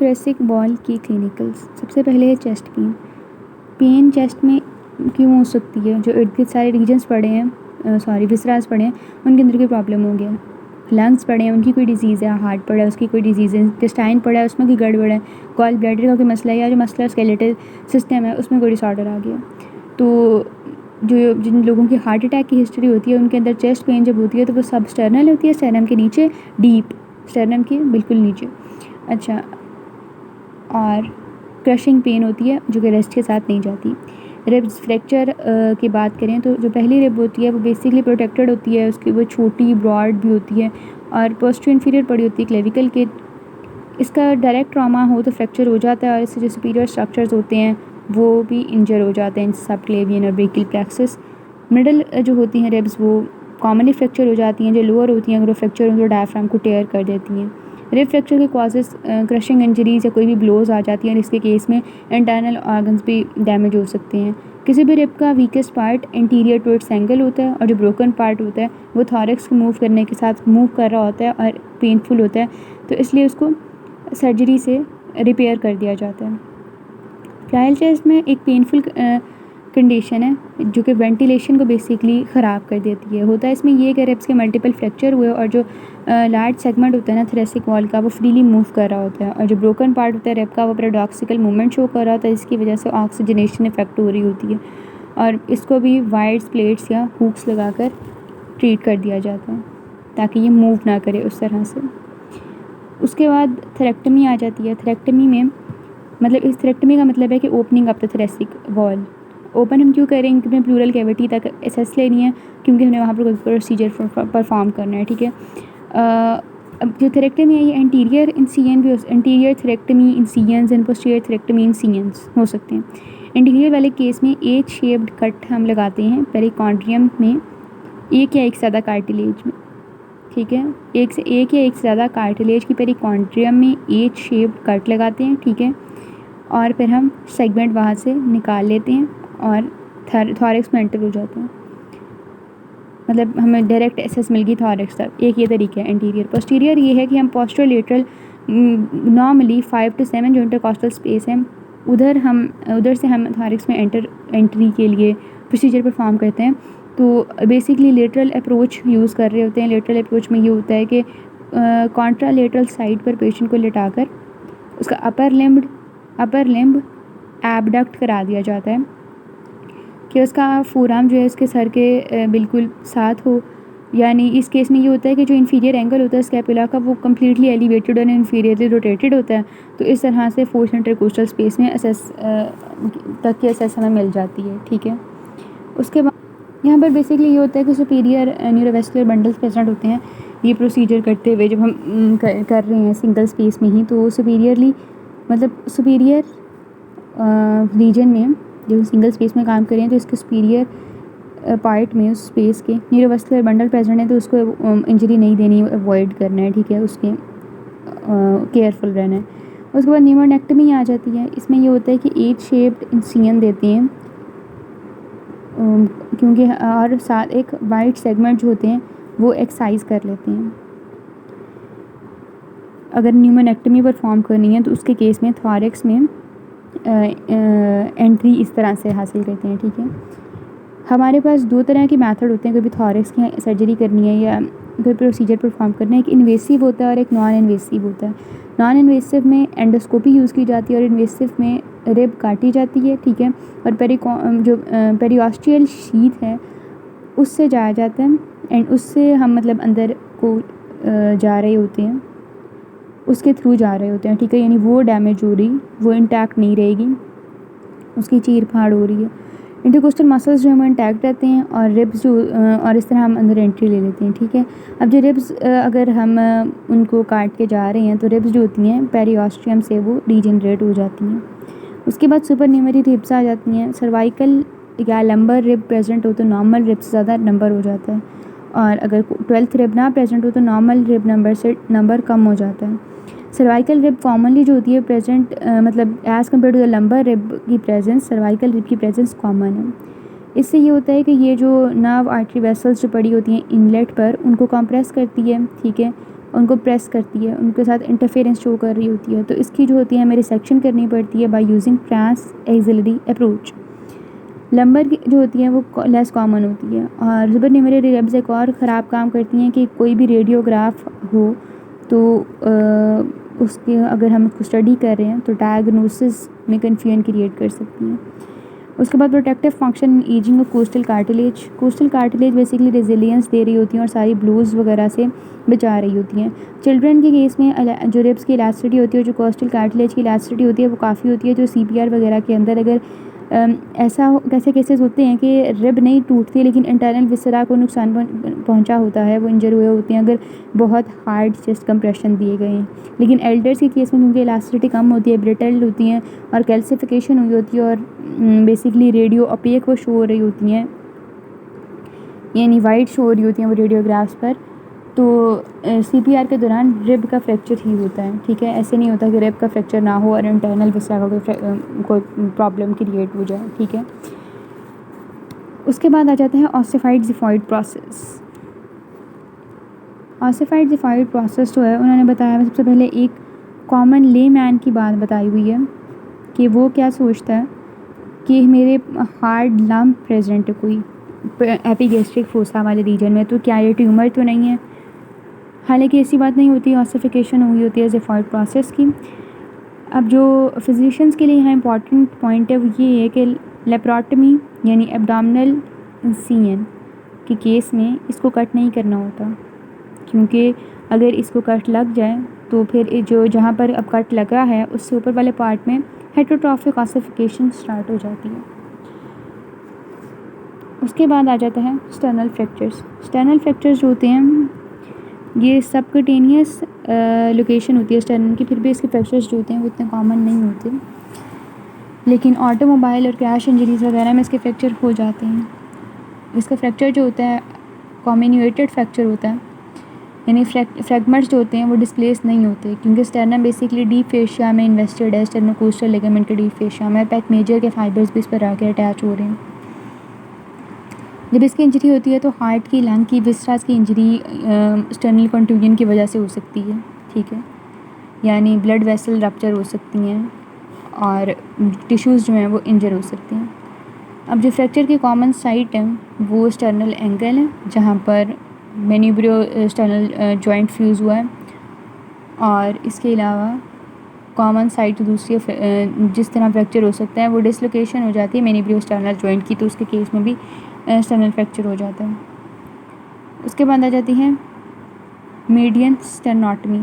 Thoracic wall की clinicals. सबसे पहले है चेस्ट पेन। पेन चेस्ट में क्यों हो सकती है? जो इर्द गिर्द सारे रीजन्स पड़े हैं, विसरास पड़े हैं, उनके अंदर कोई प्रॉब्लम हो गया। लंग्स पड़े हैं, उनकी कोई डिजीज़ है, हार्ट पड़ा है, उसकी कोई डिजीज़ है, इंटेस्टाइन पड़ा है, उसमें कोई गड़बड़ है, गॉल ब्लैडर का कोई मसला है, या जो मसला स्केलेटल सिस्टम है उसमें कोई डिसऑर्डर आ गया। तो जो जिन लोगों की हार्ट अटैक की हिस्ट्री होती है उनके अंदर चेस्ट पेन जब होती है तो वो सब स्टर्नल होती है, स्टर्नम के नीचे, डीप स्टर्नम के बिल्कुल नीचे। अच्छा, और क्रशिंग पेन होती है जो कि रेस्ट के साथ नहीं जाती। रिब्स फ्रैक्चर की बात करें तो जो पहली रिब होती है वो बेसिकली प्रोटेक्टेड होती है, उसकी वो छोटी ब्रॉड भी होती है और पोस्टीरियर इन्फीरियर पड़ी होती है क्लेविकल के। इसका डायरेक्ट ट्रॉमा हो तो फ्रैक्चर हो जाता है और इससे जो सुपीरियर स्ट्रक्चर्स होते हैं वो भी इंजर हो जाते हैं, सबक्लेवियन और ब्रेकियल प्लेक्सस। मिडल जो होती हैं रिब्स वो कॉमनली फ्रैक्चर हो जाती हैं, जो लोअर होती हैं अगर वो फ्रैक्चर हो तो डायफ्राम को टेयर कर देती हैं। रिब फ्रैक्चर के कॉजेज़ क्रशिंग इंजरीज़ या कोई भी ब्लोज आ जाती हैं और इसके केस में इंटरनल ऑर्गन्स भी डैमेज हो सकते हैं। किसी भी रिब का weakest part interior towards angle होता है और जो ब्रोकन पार्ट होता है वो थॉरैक्स को मूव करने के साथ मूव कर रहा होता है और पेनफुल होता है, तो इसलिए उसको सर्जरी से रिपेयर कर दिया जाता है। ट्रायल चेस्ट में एक पेनफुल कंडीशन है जो कि वेंटिलेशन को बेसिकली ख़राब कर देती है। होता है इसमें ये कि रिब्स के मल्टीपल फ्रैक्चर हुए और जो लार्ज सेगमेंट होता है ना थोरेसिक वॉल का वो फ्रीली मूव कर रहा होता है और जो ब्रोकन पार्ट होता है रिब का वो पैराडॉक्सिकल मूवमेंट शो कर रहा होता है, इसकी वजह से ऑक्सीजनेशन इफेक्ट हो रही होती है और इसको भी वाइड्स प्लेट्स या हुक्स लगाकर ट्रीट कर दिया जाता है ताकि ये मूव ना करे उस तरह से। उसके बाद थोरेक्टमी आ जाती है। थोरेक्टमी में मतलब इस थोरेक्टमी का मतलब है कि opening up the thoracic wall. Open हम क्यों करेंगे? क्योंकि प्लूरल कैविटी तक एसेस लेनी है, क्योंकि हमने वहाँ पर कोई प्रोसीजर परफॉर्म करना है, ठीक है। अब जो थोरेक्टमी है ये एंटीरियर इंसियन भी एंटीरियर थोरेक्टमी इंसियंस एंड पोस्टीरियर थोरेक्टमी इंसियंस हो सकते हैं। एंटीरियर वाले केस में एज शेप्ड कट हम लगाते हैं पेरिकॉन्ड्रियम में, एक या एक से ज़्यादा कार्टिलेज में, ठीक है। एक या एक से ज़्यादा कार्टिलेज की पेरिकॉन्ड्रियम में एज शेप्ड कट लगाते हैं, ठीक है, और फिर हम सेगमेंट वहाँ से निकाल लेते हैं और थॉरैक्स में एंटर हो जाते हैं। मतलब हमें डायरेक्ट एक्सेस मिल गई थॉरैक्स तक। एक ये तरीका है एंटीरियर। पोस्टीरियर ये है कि हम पोस्टरोलेटरल नॉर्मली 5 to 7 जो इंटरकॉस्टल स्पेस है उधर से हम थॉरैक्स में एंट्री के लिए प्रोसीजर परफॉर्म करते हैं। तो बेसिकली लेटरल अप्रोच यूज़ कर रहे होते हैं। लेटरल अप्रोच में ये होता है कि कॉन्ट्रालेटरल साइड पर पेशेंट को लिटाकर उसका अपर लिम्ब एबडक्ट करा दिया जाता है कि उसका फोरआर्म जो है उसके सर के बिल्कुल साथ हो। यानी इस केस में ये होता है कि जो इन्फीरियर एंगल होता है स्कैपुला का वो कम्प्लीटली एलिवेटेड और इन्फीरियरली रोटेटेड होता है, तो इस तरह से फोर्थ इंटरकोस्टल स्पेस में तक की एसेस हमें मिल जाती है, ठीक है। उसके बाद यहाँ पर बेसिकली ये होता है कि सुपीरियर न्यूरोवेस्कुलर बंडल्स प्रेजेंट होते हैं ये प्रोसीजर करते हुए जब हम कर रहे हैं सिंगल स्पेस में ही। तो सुपीरियर रीजन में जो सिंगल स्पेस में काम करें तो इसके सुपीरियर पार्ट में उस स्पेस के न्यूरोवेस्कुलर बंडल प्रेजेंट है तो उसको इंजरी नहीं देनी, अवॉइड करना है, ठीक है, उसके केयरफुल रहना है। उसके बाद न्यूमोनेक्टमी आ जाती है। इसमें ये होता है कि एज शेप्ड इंसिजन देते हैं क्योंकि और साथ एक वाइड सेगमेंट जो होते हैं वो एक्साइज कर लेते हैं। अगर न्यूमोनेक्टमी परफॉर्म करनी है तो उसके केस में थॉरैक्स में एंट्री इस तरह से हासिल करते हैं, ठीक है। हमारे पास दो तरह के मेथड होते हैं, कभी थॉरैक्स की सर्जरी करनी है या कोई प्रोसीजर परफॉर्म करना है। एक इन्वेसिव होता है और एक नॉन इन्वेसिव होता है। नॉन इन्वेसिव में एंडोस्कोपी यूज़ की जाती है और इन्वेसिव में रिब काटी जाती है, ठीक है, और पेरिऑस्टियल शीथ है उससे जाया जाता है एंड उससे हम मतलब अंदर को जा रहे होते हैं, उसके थ्रू जा रहे होते हैं, ठीक है। यानी वो डैमेज हो रही, वो इंटैक्ट नहीं रहेगी, उसकी चीर फाड़ हो रही है। इंटरकोस्टल मसल्स जो हैं वो इंटैक्ट रहते हैं और रिब्स जो और इस तरह हम अंदर एंट्री ले लेते हैं, ठीक है। अब जो रिब्स अगर हम उनको काट के जा रहे हैं तो रिब्स जो होती हैं पेरिऑस्टियम से वो रीजनरेट हो जाती हैं। उसके बाद सुपरन्यूमरी रिब्स आ जाती हैं। सर्वाइकल या लंबर रिब प्रेजेंट हो तो नॉर्मल रिब से ज़्यादा नंबर हो जाता है और अगर 12th रिब ना प्रेजेंट हो तो नॉर्मल रिब नंबर से नंबर कम हो जाता है। सर्वाइकल रिब कॉमनली जो होती है प्रेजेंट मतलब as compare to the lumbar rib की प्रेजेंस सर्वाइकल रिब की प्रेजेंस कॉमन है। इससे ये होता है कि ये जो नर्व आर्टरी वेसल्स जो पड़ी होती हैं इनलेट पर उनको कंप्रेस करती है, ठीक है, उनको प्रेस करती है, उनके साथ इंटरफेरेंस शो कर रही होती है, तो इसकी जो होती है हमें रिसेक्शन करनी पड़ती है by using trans axillary approach. Lumbar की जो होती है वो लेस कॉमन होती है। और सुपरन्यूमेररी रिब्स एक और ख़राब काम करती हैं कि कोई भी रेडियोग्राफ हो तो उसके अगर हम उसको स्टडी कर रहे हैं तो डायग्नोसिस में कन्फ्यूजन क्रिएट कर सकती हैं। उसके बाद protective function ageing of costal cartilage. Costal cartilage basically resilience दे रही होती हैं और सारी ब्लूज वगैरह से बचा रही होती हैं। चिल्ड्रन के केस में जो रिब्स की इलास्टिसिटी होती है, जो कोस्टल कार्टिलेज की इलास्टिसिटी होती है वो काफ़ी होती है, जो CPR वगैरह के अंदर अगर कैसे केसेस होते हैं कि रिब नहीं टूटती लेकिन इंटरनल विसरा को नुकसान पहुंचा होता है, वो इंजर हुए होते हैं अगर बहुत हार्ड चेस्ट कंप्रेशन दिए गए हैं। लेकिन एल्डर्स के केस में क्योंकि इलास्टिसिटी कम होती है, ब्रिटल होती हैं और कैल्सिफिकेशन हुई होती है और बेसिकली रेडियो अपेक वो शो हो रही होती हैं, यानी वाइट शो हो रही होती हैं वो रेडियोग्राफ्स पर, तो CPR के दौरान रिब का फ्रैक्चर ही होता है। ठीक है, ऐसे नहीं होता कि रिब का फ्रैक्चर ना हो और इंटरनल विसरा का कोई प्रॉब्लम क्रिएट हो जाए। ठीक है, उसके बाद आ जाता है ऑसिफाइड ज़िफॉइड प्रोसेस। ऑसिफाइड ज़िफॉइड प्रोसेस जो है उन्होंने बताया है, सबसे पहले एक कॉमन ले मैन की बात बताई हुई है कि वो क्या सोचता है कि मेरे हार्ड लम्प प्रेजेंट है कोई एपिगैस्ट्रिक फोसा वाले रीजन में, तो क्या ये ट्यूमर तो नहीं है। हालांकि ऐसी बात नहीं होती, ऑसिफिकेशन हुई होती है ज़िफॉइड प्रोसेस की। अब जो फिजिशियंस के लिए यहाँ इंपॉर्टेंट पॉइंट है वो ये है कि लेप्रोटमी यानी एब्डोमिनल इंसिजन के केस में इसको कट नहीं करना होता, क्योंकि अगर इसको कट लग जाए तो फिर जो जहाँ पर अब कट लगा है उससे ऊपर वाले पार्ट में हेटरोट्रॉफिक ऑसिफिकेशन स्टार्ट हो जाती है। उसके बाद आ जाता है स्टर्नल फ्रैक्चर्स। स्टर्नल फ्रैक्चर्स जो होते हैं ये सबक्यूटेनियस लोकेशन होती है स्टर्नल की, फिर भी इसके फ्रैक्चर्स जो होते हैं वो इतने कॉमन नहीं होते, लेकिन ऑटोमोबाइल और क्रैश इंजरीज वगैरह में इसके फ्रैक्चर हो जाते हैं। इसका फ्रैक्चर जो होता है कॉम्यूनिकेटेड फ्रैक्चर होता है, यानी फ्रैगमेंट्स जो होते हैं वो डिस्प्लेस नहीं होते, क्योंकि स्टर्नम बेसिकली डीप फेशिया में इन्वेस्टेड है, स्टर्नोकोस्टल लिगामेंट के डीप फेशिया में, पैक मेजर के फाइबर्स भी इस पर आके अटैच हो रहे हैं। जब इसकी इंजरी होती है तो हार्ट की, लंग की, विस्ट्रास की इंजरी स्टर्नल कंट्यूजन की वजह से हो सकती है। ठीक है, यानी ब्लड वेसल रप्चर हो सकती हैं और टिश्यूज़ जो हैं वो इंजर हो सकती हैं। अब जो फ्रैक्चर की कॉमन साइट है वो स्टर्नल एंगल है, जहाँ पर मेनिब्रियो स्टर्नल जॉइंट फ्यूज़ हुआ है, और इसके अलावा कॉमन साइट दूसरी जिस तरह फ्रैक्चर हो सकता है वो डिसलोकेशन हो जाती है मेनिब्रियो स्टर्नल जॉइंट की, तो उसके केस में भी स्टर्नल फ्रैक्चर हो जाता है। उसके बाद आ जाती है मीडियन स्टेर्नोटमी।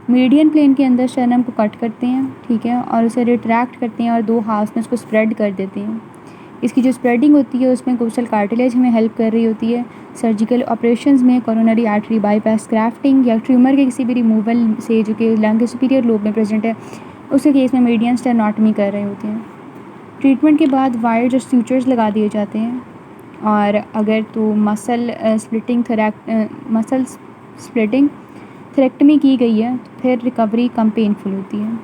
मीडियन प्लेन के अंदर स्टर्नम को कट करते हैं, ठीक है, और उसे रिट्रैक्ट करते हैं और दो हाफ्स में उसको स्प्रेड कर देते हैं। इसकी जो स्प्रेडिंग होती है उसमें कोस्टल कार्टिलेज हमें हेल्प कर रही होती है। सर्जिकल ऑपरेशंस में कोरोनरी आर्टरी बाईपास, ग्राफ्टिंग या ट्यूमर के किसी भी रिमूवल से जो कि लंग के सुपीरियर लोब में प्रेजेंट है उसके केस में मीडियन स्टेर्नोटमी कर रहे होते हैं। ट्रीटमेंट के बाद वायर्स और सूचर्स लगा दिए जाते हैं, और अगर तो मसल स्प्लिटिंग थ्रेक्टमी की गई है तो फिर रिकवरी कम पेनफुल होती है।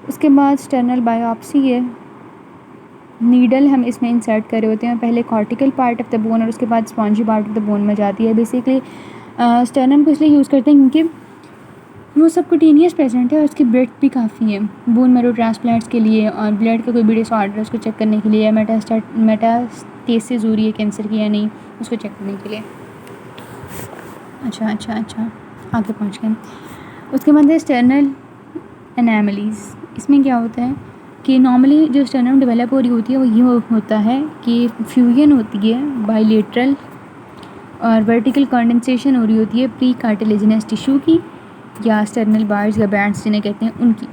उसके बाद स्टर्नल बायोप्सी है, नीडल हम इसमें इंसर्ट कर रहे होते हैं, पहले cortical part of the bone और उसके बाद spongy part of the bone में जाती है। बेसिकली स्टर्नम को इसलिए यूज़ करते हैं क्योंकि वो सबक्यूटेनियस प्रेजेंट है और उसकी ब्रेथ भी काफ़ी है बोन मैरो ट्रांसप्लांट्स के लिए, और ब्लड का कोई भी डिसऑर्डर है उसको चेक करने के लिए, मेटास्टेसिस हो रही है कैंसर की या नहीं उसको चेक करने के लिए। अच्छा आगे पहुँच गए। उसके बाद है स्टर्नल एनामलीज़। इसमें क्या होता है कि नॉर्मली जो स्टर्नम डेवलप हो रही होती है वो ये होता है कि फ्यूजन होती है बाइलेटरल और वर्टिकल कंडेंसेशन हो रही होती है प्री कार्टिलेजिनस टिश्यू की, या स्टर्नल बार्स या बैंड्स जिन्हें कहते हैं उनकी।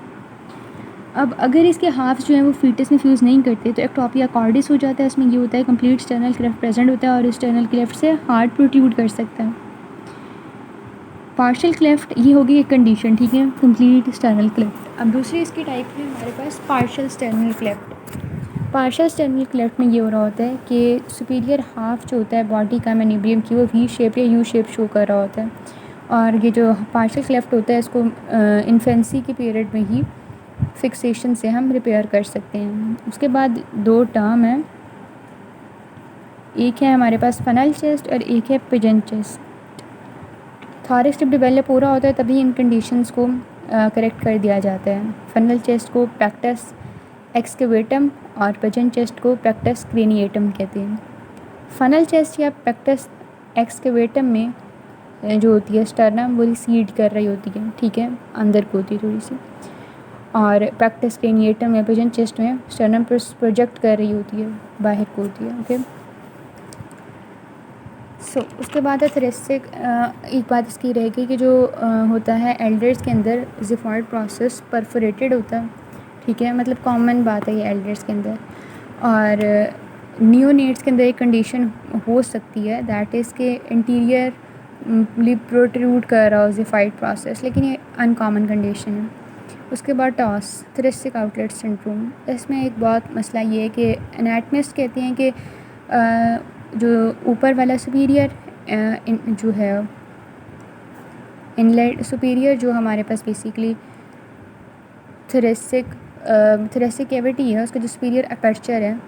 अब अगर इसके हाफ्स जो हैं वो फीटस में फ्यूज़ नहीं करते तो एक्टोपिया कॉर्डिस हो जाता है। इसमें ये होता है कंप्लीट स्टर्नल क्लेफ्ट प्रेजेंट होता है और स्टर्नल क्लेफ्ट से हार्ट प्रोट्रूड कर सकता है। पार्शियल क्लेफ्ट ये होगी एक कंडीशन, ठीक है, कंप्लीट स्टर्नल क्लेफ्ट। अब दूसरी इसकी टाइप है हमारे पास partial sternal cleft. Partial sternal cleft में ये हो रहा होता है कि सुपीरियर हाफ जो होता है बॉडी का मेनिब्रियम की वो वी शेप या यू शेप शो कर रहा होता है, और ये जो पार्शियल क्लेफ्ट होता है इसको इन्फेंसी के पीरियड में ही फिक्सेशन से हम रिपेयर कर सकते हैं। उसके बाद दो टर्म है, एक है हमारे पास फनल चेस्ट और एक है पिजन चेस्ट। थॉरिक्स जब डेवलप हो रहा होता है तभी इन कंडीशंस को करेक्ट कर दिया जाता है। फनल चेस्ट को प्रैक्टस एक्सकेवेटम और पिजन चेस्ट को प्रैक्टस क्रेनिएटम कहते हैं। फनल चेस्ट या प्रैक्टस एक्सकेवेटम में जो होती है स्टर्नम वो रिसीड कर रही होती है, ठीक है, अंदर को होती है थोड़ी सी, और प्रैक्टस क्रेनिएटम या पिजन चेस्ट में स्टर्नम पर प्रोजेक्ट कर रही होती है, बाहर को होती है। ओके, उसके बाद है थोरेसिक। एक बात इसकी रहेगी कि जो होता है एल्डर्स के अंदर जिफॉइड प्रोसेस परफोरेटेड होता है, ठीक है, मतलब कॉमन बात है ये एल्डर्स के अंदर। और नियोनेट्स के अंदर एक कंडीशन हो सकती है दैट इज़ के इंटीरियर प्रोट्रूड कर रहा हो जिफाइड प्रोसेस, लेकिन ये अनकॉमन कंडीशन है। उसके बाद टॉस थोरेसिक आउटलेट सिंड्रोम। इसमें एक बहुत मसला ये है कि एनाटमिस्ट कहते हैं कि जो ऊपर वाला सुपीरियर जो है इनलेट सुपीरियर जो हमारे पास बेसिकली थोरेसिक कैविटी है, उसका जो सुपीरियर अपर्चर है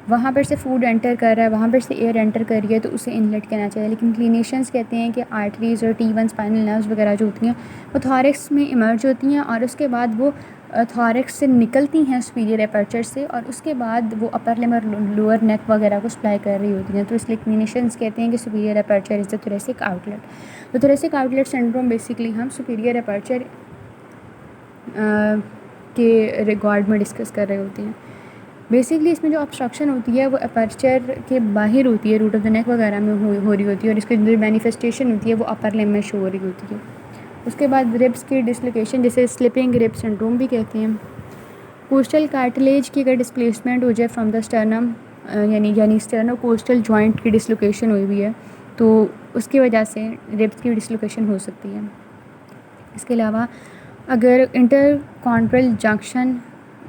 वहाँ पर से फूड एंटर कर रहा है, वहाँ पर से एयर एंटर कर रही है, तो उसे इनलेट कहना चाहिए। लेकिन क्लिनिशियंस कहते हैं कि आर्टरीज़ और T1 स्पाइनल नर्व्स वगैरह जो होती हैं वो थॉरिक्स में इमर्ज होती हैं और उसके बाद वो थॉरिक्स से निकलती हैं सुपीरियर अपर्चर से, और उसके बाद वो अपर लिम और लोअर नेक वगैरह को सप्लाई कर रही होती हैं। तो इसलिए क्लिनिशियंस कहते हैं कि superior aperture is the thoracic outlet. तो थोरेसिक आउटलेट सिंड्रोम बेसिकली हम सुपीरियर अपर्चर के रिगार्ड में डिस्कस कर रहे होते हैं। बेसिकली इसमें जो ऑब्स्ट्रक्शन होती है वो अपर्चर के बाहर होती है, रूट ऑफ द नेक वगैरह में हो रही होती है, और इसकी जो मैनिफेस्टेशन होती है वो अपर लिम में शो हो रही होती है। उसके बाद रिब्स की डिसलोकेशन, जिसे स्लिपिंग रिब सिंड्रोम भी कहते हैं। कोस्टल कार्टिलेज की अगर डिस्प्लेसमेंट हो जाए फ्रॉम द स्टर्नम, यानी स्टर्नो कोस्टल जॉइंट की डिसलोकेशन हुई है तो उसकी वजह से रिब्स की डिसलोकेशन हो सकती है। इसके अलावा अगर इंटरकॉन्ट्रल जंक्शन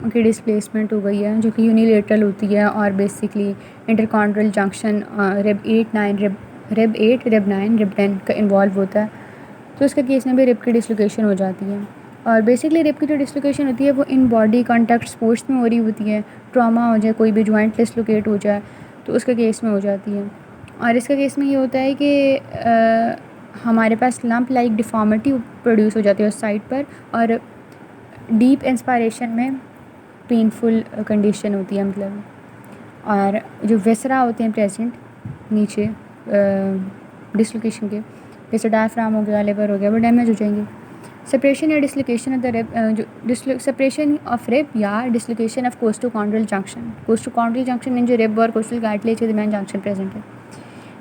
की डिस्प्लेसमेंट हो गई है जो कि यूनिलेटरल होती है, और बेसिकली इंटरकॉन्ट्रल जंक्शन रिब 8, 9, रिब 10 का इन्वॉल्व होता है, तो उसके केस में भी रिब की डिसलोकेशन हो जाती है। और बेसिकली रिब की जो डिसलोकेशन होती है वो इन बॉडी कॉन्टैक्ट स्पोर्ट्स में हो रही होती है। ट्रॉमा हो जाए, कोई भी जॉइंट डिसलोकेट हो जाए तो उसके केस में हो जाती है। और इसके केस में ये होता है कि हमारे पास लंप लाइक डिफॉर्मिटी प्रोड्यूस हो जाती है उस साइड पर, और डीप इंस्पायरेशन में पेनफुल कंडीशन होती है मतलब। और जो वेसरा होते हैं प्रेजेंट नीचे डिसलोकेशन के, जैसे डायफ्राम हो गया, लिवर हो गया, वो डैमेज हो जाएंगे। सेपरेशन या डिसलोकेशन ऑफ द रिब, जो सेपरेशन ऑफ रिब या डिसलोकेशन ऑफ कोस्टोकॉन्ड्रल जंक्शन। कोस्टोकॉन्ड्रल जंक्शन इन जो रिब और कोस्टल कार्टिलेज के दरमियान जंक्शन प्रेजेंट है।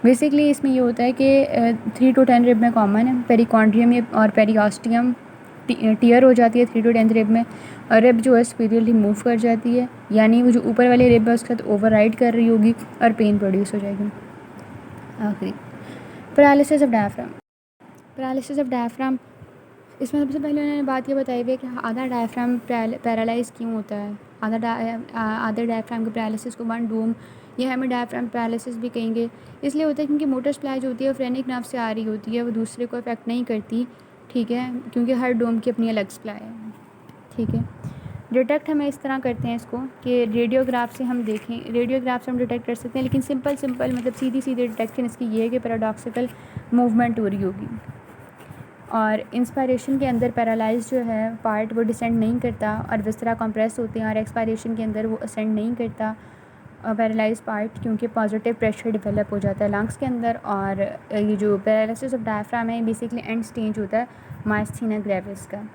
बेसिकली इसमें ये होता है कि 3 to 10 रिब में कॉमन है। पेरिकॉन्ड्रियम और पेरिऑस्टियम टीयर हो जाती है 3 to 10 रिब में, और रिब जो है सुपीरियरली मूव कर जाती है, यानी वो जो ऊपर वाली रिब है उसके साथ ओवरराइड कर रही होगी और पेन प्रोड्यूस हो जाएगी। आखिरी paralysis of diaphragm. Paralysis of diaphragm, इसमें सबसे पहले उन्होंने बात ये बताई हुई है कि आधा डायफ्राम पैरालाइज क्यों होता है। आधा डायफ्राम के पैरालिसिस को वन डोम या हमें डायफ्राम पैरालिसिस भी कहेंगे। इसलिए होता है क्योंकि मोटर सप्लाई जो होती है वो फ्रेनिक नर्व से आ रही होती है, वो दूसरे को अफेक्ट नहीं करती, ठीक है, क्योंकि हर डोम की अपनी अलग सप्लाई है, ठीक है। डिटेक्ट हमें इस तरह करते हैं इसको कि रेडियोग्राफ से हम देखें, रेडियोग्राफ से हम डिटेक्ट कर सकते हैं, लेकिन सिंपल मतलब सीधी डिटेक्शन इसकी ये है कि पैराडॉक्सिकल मूवमेंट हो रही होगी। और इंस्पायरेशन के अंदर पैरालाइज जो है पार्ट वो डिसेंड नहीं करता, और विसरा कंप्रेस होते हैं, और एक्सपायरेशन के अंदर वो असेंड नहीं करता पैरालाइज पार्ट, क्योंकि पॉजिटिव प्रेशर डेवलप हो जाता है लंग्स के अंदर। और ये जो पैरालिसिस ऑफ डायफ्राम है बेसिकली एंड स्टेज होता है मायस्थीनिया ग्रेविस का।